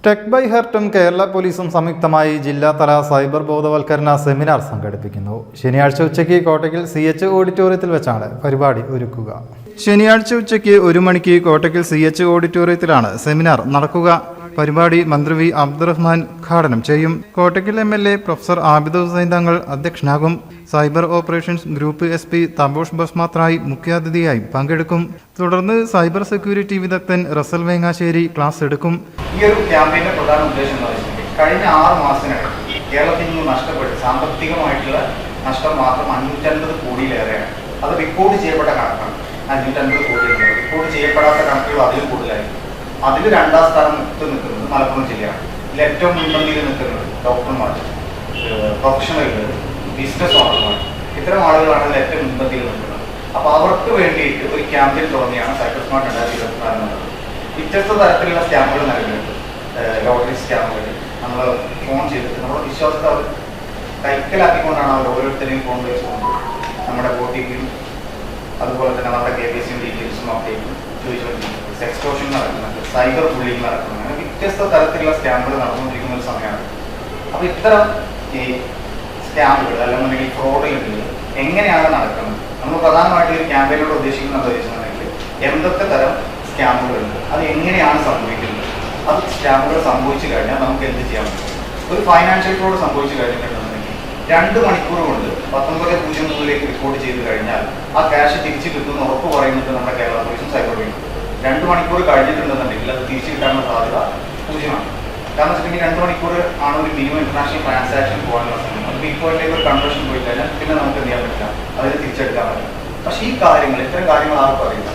Tech by ഹെർട്ടും Kerala പോലീസും സംയുക്തമായി ജില്ലാതല സൈബർ ബോധവൽക്കരണ സെമിനാർ സംഘടിപ്പിക്കുന്നു. ശനിയാഴ്ച ഉച്ചയ്ക്ക് കോട്ടയ്ക്കൽ CH ഓഡിറ്റോറിയത്തിൽ വെച്ചാണ് പരിപാടി ഒരുക്കുക. ശനിയാഴ്ച ഉച്ചയ്ക്ക് 1 മണിക്ക് കോട്ടയ്ക്കൽ CH ഓഡിറ്റോറിയത്തിലാണ് സെമിനാർ നടക്കുക. പരിപാടി മന്ത്രി വി അബ്ദുറഹ്മാൻ ഉദ്ഘാടനം ചെയ്യും. Kottakkal MLA professor Abid Hussain Thangal അധ്യക്ഷനാകും. Cyber operations group SP Tabosh ബസ്മാത്രായി മുഖ്യാതിഥിയായി പങ്കെടുക്കും. തുടർന്ന് സൈബർ സെക്യൂരിറ്റി വിദഗ്ധൻ റസൽ വേങ്ങാശ്ശേരി ക്ലാസ് എടുക്കും. ഈ ഒരു ക്യാമ്പയിന്റെ പ്രധാന ഉദ്ദേശം എന്ന് വെച്ചിട്ടുണ്ടെങ്കിൽ കഴിഞ്ഞ 6 മാസത്തിനിടയിൽ കേരളത്തിൽ നിന്ന് നഷ്ടപ്പെട്ട് സാമ്പത്തികമായിട്ടുള്ള നഷ്ടം മാത്രം 550 കോടിയിലേറെയാണ്. അത് റിപ്പോർട്ട് ചെയ്യപ്പെട്ട കണക്കാണ്. 550 കോടി റിപ്പോർട്ട് ചെയ്യപ്പെടാത്ത കണക്കുകൾ അതിൽ കൂടുതലായിരിക്കും. അതിൽ 2ാം സ്ഥാനം നിൽക്കുന്നത് മലപ്പുറം ജില്ലയാണ്. ഇതിൽ ഏറ്റവും മുൻപന്തിയിൽ നിൽക്കുന്നത് ഡോക്ടർമാർ, പ്രൊഫഷണലുകൾ, ബിസിനസ് ഓണർമാർ, ഇത്തരം ആളുകളാണ് ഇതിൽ ഏറ്റവും മുൻപന്തിയിൽ നിൽക്കുന്നത്. അപ്പോൾ അവർക്ക് വേണ്ടിയിട്ട് ഒരു ക്യാമ്പയിൻ തുടങ്ങിയാണ് സൈബർ സ്മാർട്ട് 2024 എന്നുള്ളത്. വ്യത്യസ്ത തരത്തിലുള്ള സ്കാമുകൾ നൽകുന്നുണ്ട്. ലോട്ടറി സ്കാമുകൾ നമ്മൾ ഫോൺ ചെയ്തിട്ട് നമ്മുടെ വിശ്വാസത്തെ അവർ കൈക്കലാക്കിക്കൊണ്ടാണ് അവർ ഓരോരുത്തരെയും ഫോൺ വെച്ചുകൊണ്ട് നമ്മുടെ OTP അതുപോലെ തന്നെ നമ്മുടെ KYC ഡീറ്റെയിൽസും അപ്ഡേറ്റും ചോദിച്ചുകൊണ്ടിരിക്കുന്നത്. എക്സ്റ്റോർഷൻ നടക്കുന്നുണ്ട്, സൈബർ ബുള്ളിങ് നടക്കുന്നുണ്ട്. അങ്ങനെ വ്യത്യസ്ത തരത്തിലുള്ള സ്കാമുകൾ നടന്നുകൊണ്ടിരിക്കുന്ന ഒരു സമയമാണ്. അപ്പോൾ ഇത്തരം ഈ സ്കാമുകൾ അല്ലെങ്കിൽ ഫ്രോഡുകൾ എങ്ങനെയാണ് നടക്കുന്നത്? നമ്മൾ പ്രധാനമായിട്ട് ഒരു ക്യാമ്പയിനോട് ഉദ്ദേശിക്കുന്നത് വെച്ചിട്ടുണ്ടെങ്കിൽ എന്തൊക്കെ തരം സ്കാമുകളുണ്ട്, അത് എങ്ങനെയാണ് സംഭവിക്കുന്നത്, അത് സ്കാമുകൾ സംഭവിച്ചു കഴിഞ്ഞാൽ നമുക്ക് എന്ത് ചെയ്യാൻ പറ്റും? ഒരു ഫൈനാൻഷ്യൽ ഫ്രോഡ് സംഭവിച്ചു കഴിഞ്ഞിട്ടുണ്ടെന്നുണ്ടെങ്കിൽ 2 മണിക്കൂർ കൊണ്ട് 1903 റിപ്പോർട്ട് ചെയ്ത് കഴിഞ്ഞാൽ ആ ക്യാഷ് തിരിച്ചു കിട്ടുന്ന ഉറപ്പ് പറയുന്നത് നമ്മുടെ കേരള പോലീസും സൈബർ വിങ്ങും. 2 മണിക്കൂർ കഴിഞ്ഞിട്ടുണ്ടെന്നുണ്ടെങ്കിൽ അത് തിരിച്ചു കിട്ടാനുള്ള സാധ്യത 0ആണ്. കാരണം വെച്ചിട്ടുണ്ടെങ്കിൽ 2 മണിക്കൂർ ആണ് ഒരു മിനിമം ഇന്റർനാഷണൽ ട്രാൻസാക്ഷൻ പോകാനുള്ള സമയം. അത് ബിറ്റ്കോയിനിലേക്ക് ഒരു കൺവേർഷൻ പോയി കഴിഞ്ഞാൽ പിന്നെ നമുക്ക് എന്ത് ചെയ്യാൻ പറ്റില്ല, അതിന് തിരിച്ചെടുക്കാൻ പറ്റില്ല. പക്ഷേ ഈ കാര്യങ്ങൾ ഇത്തരം കാര്യങ്ങൾ ആർക്കും അറിയില്ല.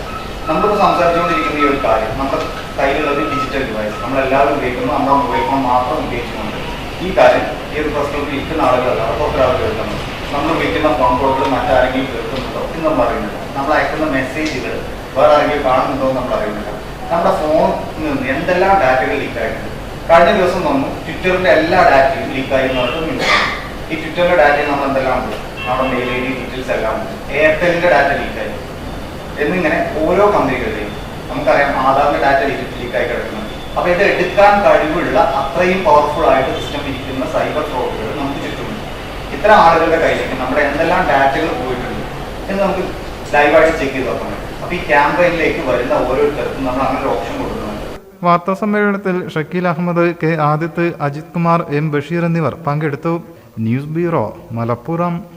നമ്മളിപ്പോൾ സംസാരിച്ചുകൊണ്ടിരിക്കുന്ന ഈ ഒരു കാര്യം നമ്മുടെ കയ്യിലുള്ളത് ഡിജിറ്റൽ ഡിവൈസ്, നമ്മളെല്ലാവരും ഉപയോഗിക്കുന്നു. നമ്മുടെ മൊബൈൽ ഫോൺ മാത്രം ഉപയോഗിച്ചുകൊണ്ട് ഈ കാര്യം ഈ ഒരു പ്രശ്നത്തിൽ ഇരിക്കുന്ന ആളുകളല്ല, പുറത്തൊരാൾ കേൾക്കുന്നു. നമ്മൾ വിളിക്കുന്ന ഫോൺ കോളുകൾ മറ്റാരെങ്കിലും കേൾക്കുന്നുണ്ടോ എന്ന് നമ്മൾ അറിയുന്നില്ല. നമ്മൾ അയക്കുന്ന മെസ്സേജുകൾ വേറെ ആരെങ്കിലും കാണുന്നുണ്ടോ എന്ന് നമ്മൾ അറിയുന്നില്ല. നമ്മുടെ ഫോണിൽ നിന്ന് എന്തെല്ലാം ഡാറ്റകൾ ലീക്കായിട്ടുണ്ട്. കഴിഞ്ഞ ദിവസം വന്നു ട്വിറ്ററിന്റെ എല്ലാ ഡാറ്റയും ലീക്കായി എന്ന് പറഞ്ഞിട്ട് ഈ ട്വിറ്ററിന്റെ ഡാറ്റയിൽ നമ്മൾ എന്തെല്ലാം ഉണ്ട്, നമ്മുടെ മെയിൽ ID ഡീറ്റെയിൽസ് എല്ലാം ഉണ്ട്. എയർടെലിന്റെ ഡാറ്റ ലീക്കായി എന്നിങ്ങനെ ഓരോ കമ്പനികളുടെയും നമുക്കറിയാം ആധാറിന്റെ ഡാറ്റ ലീക്കായി കിടക്കുന്നുണ്ട്. അപ്പൊ ഇത് എടുക്കാൻ കഴിവുള്ള അത്രയും പവർഫുൾ ആയിട്ട് സിസ്റ്റം ഇരിക്കുന്ന സൈബർ ഫ്രോഡുകൾ നമുക്ക് ചുറ്റുമുണ്ട്. ഇത്തരം ആളുകളുടെ കയ്യിലേക്ക് നമ്മുടെ എന്തെല്ലാം ഡാറ്റകൾ പോയിട്ടുണ്ട് എന്ന് നമുക്ക് ലൈവായിട്ട് ചെക്ക് ചെയ്ത് നോക്കാൻ പറ്റും. അപ്പൊ ഈ ക്യാമ്പയിനിലേക്ക് വരുന്ന ഓരോരുത്തർക്കും നമ്മൾ അങ്ങനെ ഒരു ഓപ്ഷൻ കൊടുക്കുന്നുണ്ട്. വാർത്താ സമ്മേളനത്തിൽ ഷക്കീൽ അഹമ്മദ്, K ആദിത്ത്, അജിത് കുമാർ, M ബഷീർ എന്നിവർ പങ്കെടുത്തു. News bureau, Malappuram.